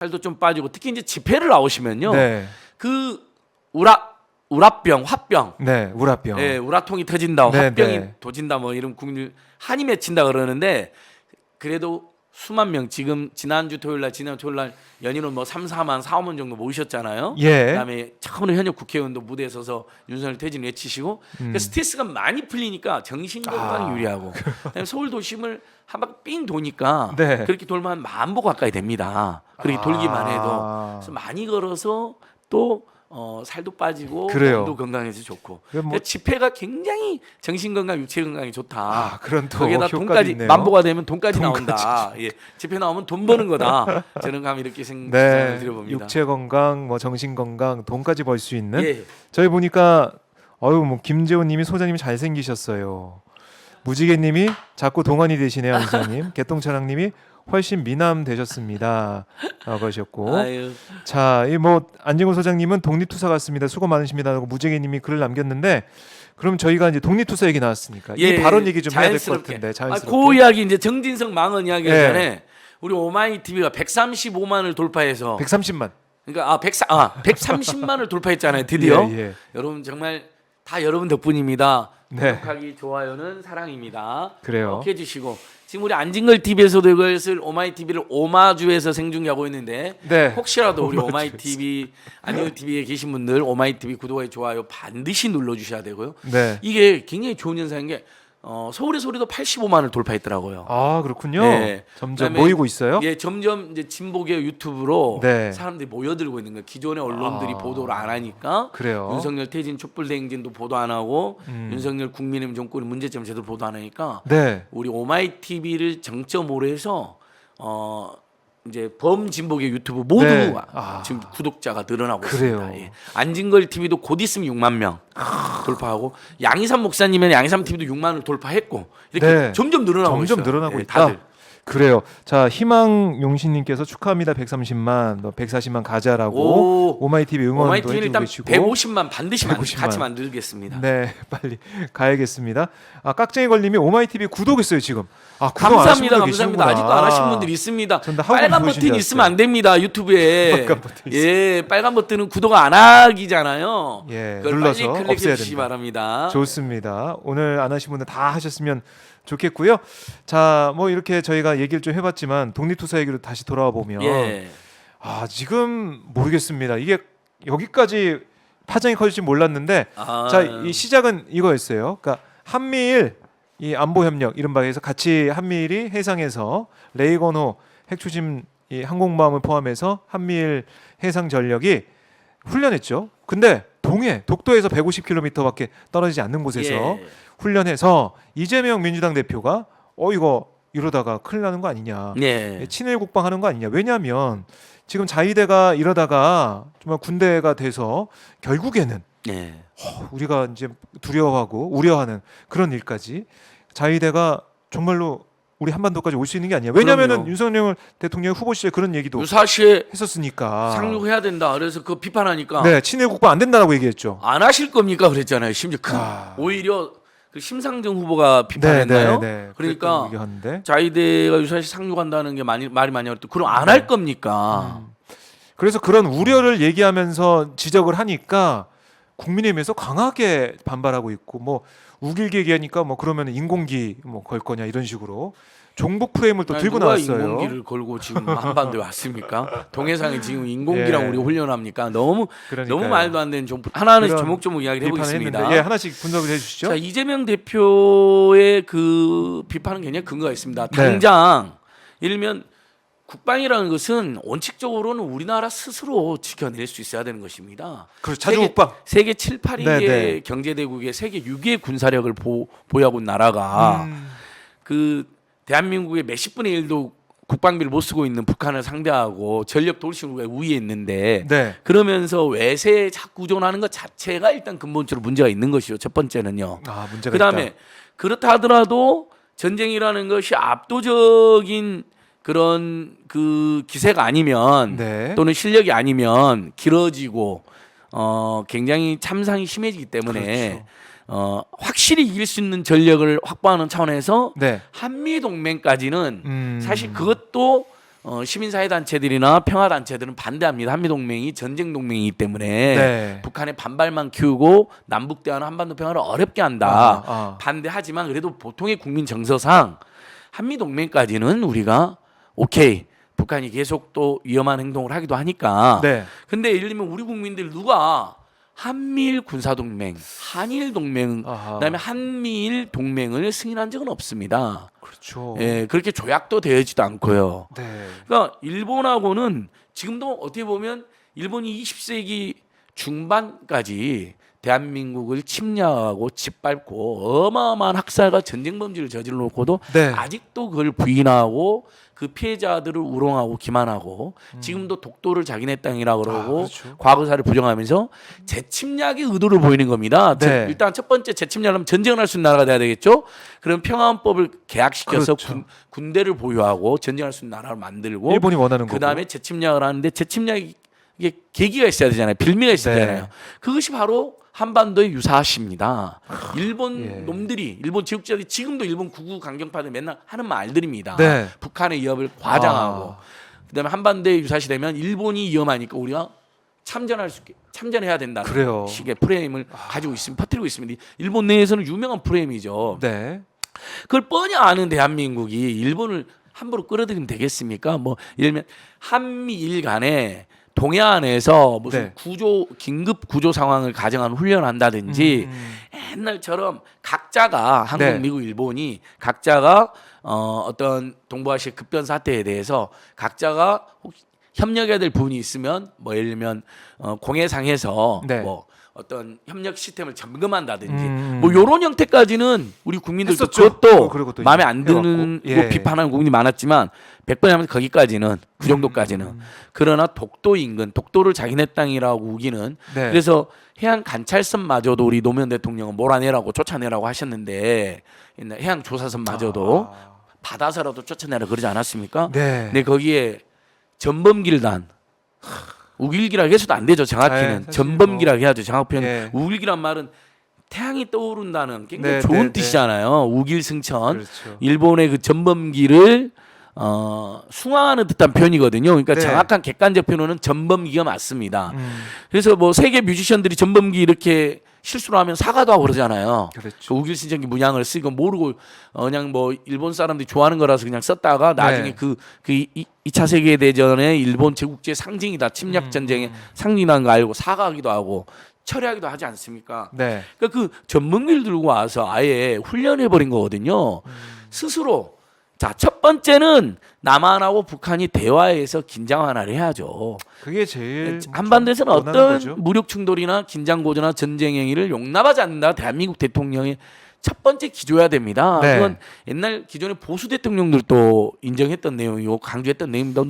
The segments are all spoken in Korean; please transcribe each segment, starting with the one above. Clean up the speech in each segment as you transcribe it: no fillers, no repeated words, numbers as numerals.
살도 좀 빠지고 특히 이제 집회를 나오시면요. 네. 그 우라병, 화병, 네, 우라병. 예, 우라통이 터진다, 네, 화병이 네. 도진다, 뭐 이런 국민들 한이 맺힌다 그러는데 그래도 수만 명 지금 지난주 토요일날 지난 토요일날 연인은 뭐 3, 4만, 4, 5만 정도 모이셨잖아요. 예. 그다음에 처음으로 현역 국회의원도 무대에 서서 윤석열 퇴진 외치시고 그러니까 스트레스가 많이 풀리니까 정신 건강이 유리하고 그다음에 서울 도심을 한 바퀴 삥 도니까 네. 그렇게 돌면 한 10,000보 가까이 됩니다. 그렇게 돌기만 해도 그래서 많이 걸어서 또 살도 빠지고 그래요. 몸도 건강해서 좋고 그럼 뭐- 그러니까 집회가 굉장히 정신 건강, 육체 건강이 좋다. 그런 또 거기에다 효과도 돈까지 있네요. 10,000보가 되면 돈까지 나온다. 예, 집회 나오면 돈 버는 거다. 저는 감히 이렇게 생각을 네, 드려봅니다. 육체 건강, 뭐 정신 건강, 돈까지 벌 수 있는. 예. 저희 보니까 뭐 김재호님이 소장님이 잘 생기셨어요. 무지개님이 자꾸 동안이 되시네요, 안사님. 개똥차랑님이 훨씬 미남 되셨습니다. 라고 하셨고. 아유, 자, 이 뭐 안진구 소장님은 독립투사 같습니다. 수고 많으십니다라고 무지개님이 글을 남겼는데, 그럼 저희가 이제 독립투사 얘기 나왔으니까 이 발언 얘기 좀 해야 될 것 자연스럽게. 같은데 자연스럽게. 그 이야기 이제 정진석 망언 이야기 예. 전에 우리 오마이 TV가 135만을 돌파해서 130만. 그러니까 130만을 돌파했잖아요. 드디어. 예, 예. 여러분 정말 다 여러분 덕분입니다. 네. 구독하기, 좋아요는 사랑입니다. 그래요. 꼭 해주시고 지금 우리 안진걸 TV에서도 이것을 오마이 TV를 오마주에서 생중계하고 있는데 네. 혹시라도 우리 오마이 오마주에서. TV 안진걸 TV에 계신 분들 오마이 TV 구독과 좋아요 반드시 눌러주셔야 되고요. 네. 이게 굉장히 좋은 현상인 게 서울의 소리도 85만을 돌파했더라고요. 아, 그렇군요. 네. 점점 그다음에 모이고 있어요. 예, 점점 이제 진보계 유튜브로 네. 사람들이 모여들고 있는 거예요. 기존의 언론들이 아. 보도를 안 하니까 그래요. 윤석열 퇴진 촛불대행진도 보도 안 하고 윤석열 국민의힘 정권의 문제점 제대로 보도 안 하니까 네. 우리 오마이 TV를 정점으로 해서 이제 범진보계 유튜브 모두 네. 지금 구독자가 늘어나고 그래요. 있습니다. 예. 안진걸 TV도 곧 있으면 6만 명 돌파하고 양희삼 목사님은 양희삼 TV도 6만을 돌파했고 이렇게 네. 점점 늘어나고 점점 있어요. 늘어나고 예, 있다. 다들. 그래요. 자, 희망용신님께서 축하합니다. 130만, 140만 가자라고 오마이 TV 응원도 오마이 TV는 해주고 일단 계시고. 150만 반드시 150만. 같이 만들겠습니다. 네, 빨리 가야겠습니다. 아, 깍쟁이 걸님이 오마이 TV 구독했어요 지금. 아, 구독 안 하신 감사합니다, 분들 감사합니다. 계시는구나. 아직도 안 하신 분들이 있습니다. 전다 하고 빨간 보신 버튼 줄 있으면 안 됩니다. 유튜브에. 빨간 버튼 예, 빨간 버튼은 구독 안 하기잖아요. 예, 그걸 눌러서 빨리 클릭해 없애야 주시기 됩니다. 바랍니다. 좋습니다. 오늘 안 하신 분들 다 하셨으면 좋겠고요. 자, 뭐 이렇게 저희가 얘기를 좀 해봤지만 독립투사 얘기로 다시 돌아와 보면 예. 아, 지금 모르겠습니다. 이게 여기까지 파장이 커질지 몰랐는데 자, 이 시작은 이거였어요. 그러니까 한미일 이 안보 협력 이른바 해서 같이 한미일이 해상에서 레이건호 핵추진 이 항공모함을 포함해서 한미일 해상 전력이 훈련했죠. 근데 동해 독도에서 150km밖에 떨어지지 않는 곳에서 예. 훈련해서 이재명 민주당 대표가 이거 이러다가 큰일 나는 거 아니냐. 예. 친일 국방하는 거 아니냐. 왜냐하면 지금 자위대가 이러다가 정말 군대가 돼서 결국에는 예. 우리가 이제 두려워하고 우려하는 그런 일까지 자위대가 정말로 우리 한반도까지 올 수 있는 게 아니야. 왜냐하면은 그럼요. 윤석열 대통령 후보 시절 그런 얘기도 유사시에 했었으니까. 상륙해야 된다. 그래서 그 비판하니까 네, 친일 국방 안 된다라고 얘기했죠. 안 하실 겁니까 그랬잖아요. 심지어 아. 오히려 그 심상정 후보가 비판했나요? 그러니까 얘기하는데. 자위대가 유사시 상륙한다는 게 말이 많이 어렵다. 그럼 안 할 겁니까? 그래서 그런 우려를 얘기하면서 지적을 하니까 국민의힘에서 강하게 반발하고 있고 뭐 우길기 얘기하니까 뭐 그러면 인공기 뭐 걸 거냐 이런 식으로 종북 프레임을 또 아니, 들고 누가 나왔어요. 인공기를 걸고 지금 한반도에 왔습니까? 동해상에 지금 인공기랑 예. 우리 훈련합니까? 너무 그러니까요. 말도 안 되는 좀 하나는 그런 조목조목 이야기를 비판을 해보겠습니다. 했는데, 예, 하나씩 분석을 해주시죠. 자, 이재명 대표의 그 비판은 굉장히 근거가 있습니다. 네. 당장 일면 국방이라는 것은 원칙적으로는 우리나라 스스로 지켜낼 수 있어야 되는 것입니다. 그렇죠. 자주국방. 세계 7, 8위의 네, 네. 경제대국의 세계 6위의 군사력을 보유하고 있는 나라가 그 대한민국의 몇십 분의 1도 국방비를 못 쓰고 있는 북한을 상대하고 전력 돌싱 우리가 우위에 있는데 네. 그러면서 외세에 자꾸 의존하는 것 자체가 일단 근본적으로 문제가 있는 것이죠. 첫 번째는요. 아, 문제가 그다음에 있다. 그렇다 하더라도 전쟁이라는 것이 압도적인 그런 그 기세가 아니면 네. 또는 실력이 아니면 길어지고 굉장히 참상이 심해지기 때문에 확실히 이길 수 있는 전력을 확보하는 차원에서 네. 한미 동맹까지는 음. 사실 그것도 시민사회단체들이나 평화단체들은 반대합니다. 한미동맹이 전쟁동맹이기 때문에 네. 북한의 반발만 키우고 남북 대화나 한반도 평화를 어렵게 한다. 반대하지만 그래도 보통의 국민 정서상 한미동맹까지는 우리가 오케이. 북한이 계속 또 위험한 행동을 하기도 하니까. 네. 근데 예를 들면 우리 국민들 누가 한미일 군사동맹, 한일 동맹, 그다음에 한미일 동맹을 승인한 적은 없습니다. 그렇죠. 예, 그렇게 조약도 되어지도 않고요. 네. 그러니까 일본하고는 지금도 어떻게 보면 일본이 20세기 중반까지 대한민국을 침략하고 짓밟고 어마어마한 학살과 전쟁 범죄를 저질러 놓고도 네. 아직도 그걸 부인하고 그 피해자들을 우롱하고 기만하고 지금도 독도를 자기네 땅이라 그러고 그렇죠. 과거사를 부정하면서 재침략의 의도를 보이는 겁니다. 네. 일단 첫 번째 재침략하면 전쟁을 할 수 있는 나라가 돼야 되겠죠. 그럼 평화헌법을 계약시켜서 그렇죠. 군대를 보유하고 전쟁할 수 있는 나라를 만들고 일본이 원하는 거고. 그다음에 재침략을 하는데 재침략이 이게 계기가 있어야 되잖아요. 빌미가 있어야 네. 되잖아요. 그것이 바로 한반도의 유사시입니다. 일본 예. 놈들이 일본 제국자들이 지금도 일본 구구 강경파들 맨날 하는 말들입니다. 네. 북한의 위협을 과장하고 그다음에 한반도의 유사시 되면 일본이 위험하니까 우리가 참전해야 된다는 그래요. 식의 프레임을 가지고 있으면 퍼뜨리고 있습니다. 일본 내에서는 유명한 프레임이죠. 네. 그걸 뻔히 아는 대한민국이 일본을 함부로 끌어들이면 되겠습니까? 뭐 예를 들면 한미일 간에 동해안에서 무슨 네. 긴급 구조 상황을 가정한 훈련을 한다든지 옛날처럼 각자가 한국, 네. 미국, 일본이 각자가 어떤 동북아시아 급변 사태에 대해서 각자가 혹시 협력해야 될 부분이 있으면 뭐 예를 들면 공해상에서 네. 뭐 어떤 협력 시스템을 점검한다든지 뭐 이런 형태까지는 우리 국민들도 했었죠. 그것도 그리고 또 마음에 안 드는 해왔고. 예. 비판하는 국민이 많았지만 100번 하면 거기까지는 그 정도까지는 그러나 독도 인근 독도를 자기네 땅이라고 우기는 네. 그래서 해양 관찰선마저도 우리 노무현 대통령은 몰아내라고 쫓아내라고 하셨는데 옛날 해양 조사선마저도 받아서라도 쫓아내라 그러지 않았습니까? 네. 근데 거기에 전범길단 우길기라 해서도 안 되죠. 정확히는 사실 전범기라 해야죠. 정확 표현. 예. 우길기란 말은 태양이 떠오른다는 굉장히 네, 좋은 네, 뜻이잖아요. 우길승천. 그렇죠. 일본의 그 전범기를 숭앙하는 듯한 표현이거든요. 그러니까 네. 정확한 객관적 표현은 전범기가 맞습니다. 그래서 뭐 세계 뮤지션들이 전범기 이렇게 실수를 하면 사과도 하고 그러잖아요. 그렇죠. 그 우길승천기 문양을 쓰고 모르고 그냥 뭐 일본 사람들이 좋아하는 거라서 그냥 썼다가 나중에 네. 그 2차 세계 대전에 일본 제국주의 상징이다 침략 전쟁의 상징이라는 거 알고 사과하기도 하고 철회하기도 하지 않습니까? 네. 그러니까 그 전문기를 들고 와서 아예 훈련해 버린 거거든요. 스스로 자, 첫 번째는 남한하고 북한이 대화에서 긴장 완화를 해야죠. 그게 제일 한반도에서는 원하는 어떤 거죠. 무력 충돌이나 긴장 고조나 전쟁 행위를 용납하지 않는다. 대한민국 대통령의 첫 번째 기조해야 됩니다. 네. 그건 옛날 기존의 보수 대통령들도 인정했던 내용이고 강조했던 내용입니다.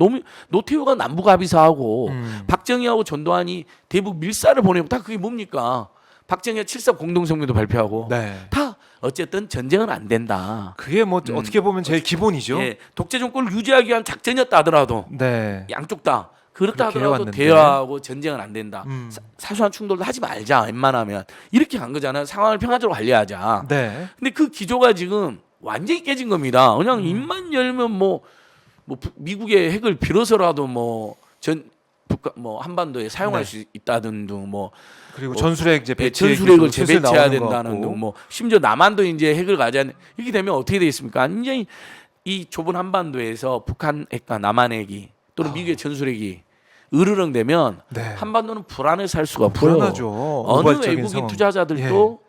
노태우가 남북 합의서하고 박정희하고 전두환이 대북 밀사를 보내고 다 그게 뭡니까? 박정희가 7.3 공동성명도 발표하고 네. 다 어쨌든 전쟁은 안 된다. 그게 뭐 어떻게 보면 제일 기본이죠. 예, 독재 정권을 유지하기 위한 작전이었다 하더라도 네. 양쪽 다 그렇다 그렇게 하더라도 해왔는데. 대화하고 전쟁은 안 된다. 음. 사소한 충돌도 하지 말자. 웬만하면 이렇게 간 거잖아요. 상황을 평화적으로 관리하자. 네. 근데 그 기조가 지금 완전히 깨진 겁니다. 그냥 입만 열면 뭐 미국의 핵을 빌어서라도 뭐 한반도에 사용할 네. 수 있다든 등 뭐 그리고 전술핵 이제 배치 전술핵을 재배치해야 된다는 등 뭐 심지어 남한도 이제 핵을 가져야 이렇게 되면 어떻게 되겠습니까? 완전히 이 좁은 한반도에서 북한 핵과 남한 핵이 또는 미국의 전술핵이 으르렁대면 네. 한반도는 불안을 살 수가 없고요. 불안하죠. 어느 우발적인 외국인 상황. 투자자들도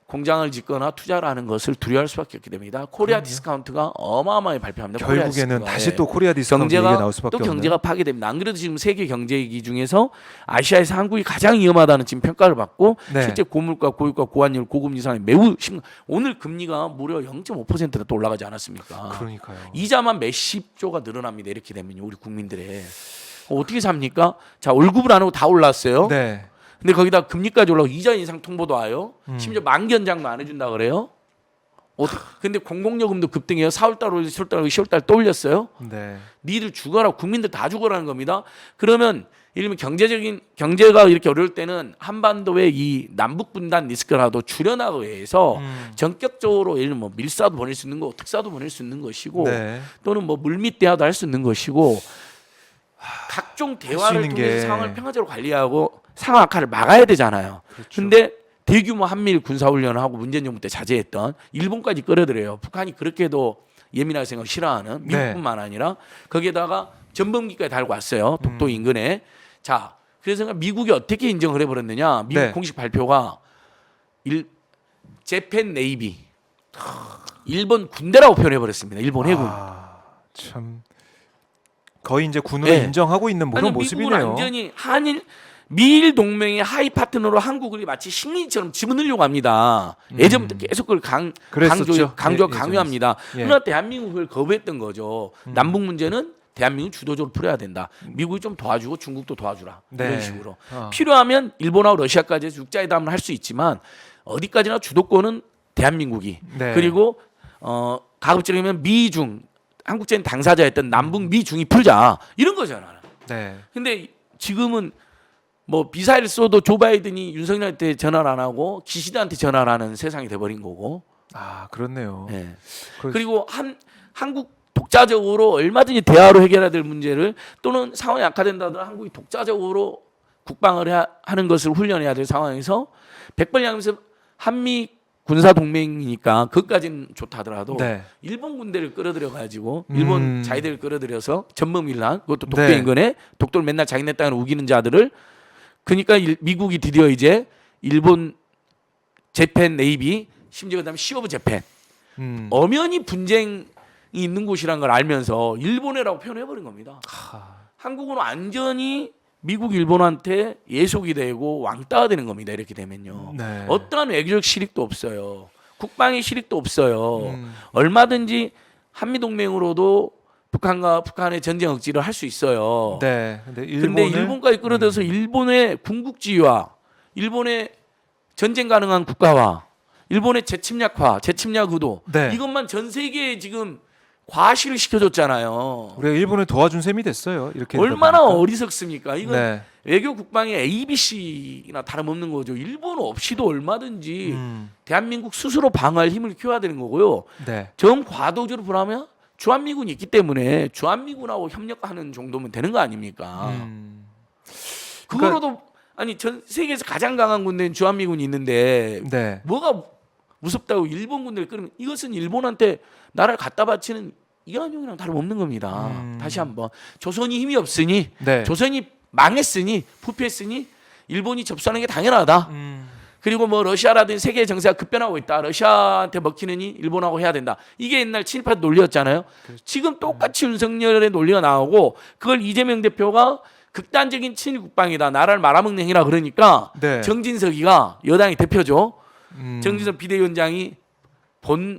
공장을 짓거나 투자를 하는 것을 두려워할 수밖에 없게 됩니다. 코리아 디스카운트가 어마어마하게 발표합니다. 코리아 결국에는 디스카운트가. 다시 또 코리아 디스카운트 얘기가 나올 수밖에 없는. 경제가 파괴됩니다. 안 그래도 지금 세계 경제위기 중에서 아시아에서 한국이 가장 위험하다는 지금 평가를 받고 네. 실제 고물가, 고유가, 고환율, 고금리 상황이 매우 오늘 금리가 무려 0.5%나 또 올라가지 않았습니까? 그러니까요. 이자만 몇십 조가 늘어납니다. 이렇게 되면요, 우리 국민들의 어떻게 삽니까? 자, 월급을 안 하고 다 올랐어요. 네. 근데 거기다 금리까지 올라고 이자 인상 통보도 와요. 심지어 만기 연장도 안 해준다 그래요. 근데 공공요금도 급등해요. 4월달 올려 7월달 올려 10월달 또 올렸어요. 네. 니들 죽어라, 국민들 다 죽어라는 겁니다. 그러면 이러면 경제가 이렇게 어려울 때는 한반도의 이 남북 분단 리스크라도 줄여나가기 위해서 전격적으로 예를 들면 뭐 밀사도 보낼 수 있는 거, 특사도 보낼 수 있는 것이고 네. 또는 뭐 물밑 대화도 할 수 있는 것이고 각종 대화를 있는 통해서 게. 상황을 평화적으로 관리하고 상황 악화를 막아야 되잖아요. 그렇죠. 근데 대규모 한미일 군사훈련을 하고 문재인 정부 때 자제했던 일본까지 끌어들여요. 북한이 그렇게도 예민하게 생각 싫어하는 미국뿐만 아니라 거기에다가 전범기까지 달고 왔어요. 독도 인근에. 자, 그래서 미국이 어떻게 인정을 해버렸느냐? 미국 네. 공식 발표가 재팬 네이비, 일본 군대라고 표현해버렸습니다. 일본 해군. 참 거의 이제 군으로 네. 인정하고 있는 그런 미국은 모습이네요. 완전히 미일 동맹의 하위 파트너로 한국을 마치 식민지처럼 집어넣으려고 합니다. 예전부터 계속 그걸 그랬었죠. 강요합니다. 예. 그러나 대한민국은 그걸 거부했던 거죠. 남북 문제는 대한민국이 주도적으로 풀어야 된다. 미국이 좀 도와주고 중국도 도와주라. 네. 이런 식으로. 필요하면 일본하고 러시아까지 육자회담을 할 수 있지만 어디까지나 주도권은 대한민국이. 네. 그리고 가급적이면 미중 한국적인 당사자였던 남북 미중이 풀자 이런 거잖아요. 네. 근데 지금은 뭐 미사일 쏘도 조 바이든이 윤석열한테 전화를 안 하고 기시다한테 전화를 하는 세상이 돼버린 거고. 그렇네요. 네. 그리고 한국 독자적으로 얼마든지 대화로 해결해야 될 문제를 또는 상황이 악화된다더라 한국이 독자적으로 국방을 하는 것을 훈련해야 될 상황에서 백벌양면서 한미 군사 동맹이니까 그것까지는 좋다 하더라도 네. 일본 군대를 끌어들여 가지고 일본 자위대를 끌어들여서 전범일란 그것도 독도 네. 인근에 독도를 맨날 자기네 땅으로 우기는 자들을 그러니까 미국이 드디어 이제 일본 재팬 네이비 심지어 그다음에 시오브 재팬 엄연히 분쟁이 있는 곳이란 걸 알면서 일본해라고 표현해버린 겁니다. 한국은 완전히 미국 일본한테 예속이 되고 왕따가 되는 겁니다. 이렇게 되면요. 네. 어떠한 외교적 실익도 없어요. 국방의 실익도 없어요. 얼마든지 한미동맹으로도 북한의 전쟁 억지를 할 수 있어요. 네. 근데 근데 일본까지 끌어들여서 일본의 군국주의와 일본의 전쟁 가능한 국가와 일본의 재침략화, 재침략 의도 네. 이것만 전 세계에 지금 과시를 시켜줬잖아요. 우리가 일본을 도와준 셈이 됐어요. 이렇게 얼마나 되다 보니까. 어리석습니까? 이건 네. 외교 국방의 ABC나 다름없는 거죠. 일본 없이도 얼마든지 대한민국 스스로 방어할 힘을 키워야 되는 거고요. 네. 정 과도적으로 보라면 주한미군이 있기 때문에 주한미군하고 협력하는 정도면 되는 거 아닙니까? 그거로도 아니 전 세계에서 가장 강한 군대는 주한미군이 있는데 네. 뭐가 무섭다고 일본 군대를 끌으면 이것은 일본한테 나라를 갖다 바치는 이한용이랑 다름없는 겁니다. 다시 한번 조선이 힘이 없으니 네. 조선이 망했으니 부패했으니 일본이 접수하는 게 당연하다. 그리고 뭐 러시아라든지 세계 정세가 급변하고 있다. 러시아한테 먹히느니 일본하고 해야 된다. 이게 옛날 친일파 논리였잖아요. 지금 똑같이 윤석열의 논리가 나오고 그걸 이재명 대표가 극단적인 친일 국방이다. 나라를 말아먹는 행위라 그러니까 네. 정진석이가 여당의 대표죠. 정진석 비대위원장이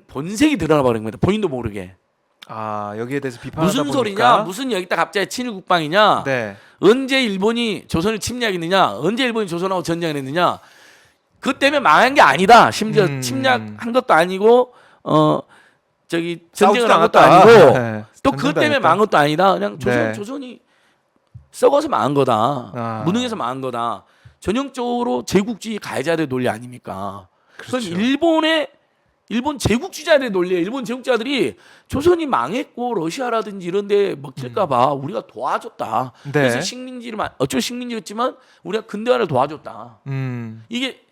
본색이 드러나 버린 겁니다. 본인도 모르게. 여기에 대해서 비판하다 무슨 보니까 소리냐? 무슨 여기다 갑자기 친일 국방이냐? 네. 언제 일본이 조선을 침략했느냐? 언제 일본이 조선하고 전쟁을 했느냐? 그것 때문에 망한 게 아니다. 심지어 침략한 것도 아니고 전쟁을 한 것도 아니고 네. 또 그것 때문에 망한 것도 아니다. 그냥 네. 조선이 썩어서 망한 거다. 무능해서 망한 거다. 전형적으로 제국주의 가해자들의 논리 아닙니까? 그건 그렇죠. 일본 제국주의자들의 논리예요. 일본 제국주의자들이 조선이 망했고 러시아라든지 이런 데 먹힐까 봐 우리가 도와줬다. 네. 그래서 식민지를 어쩔 식민지였지만 우리가 근대화를 도와줬다. 음. 이게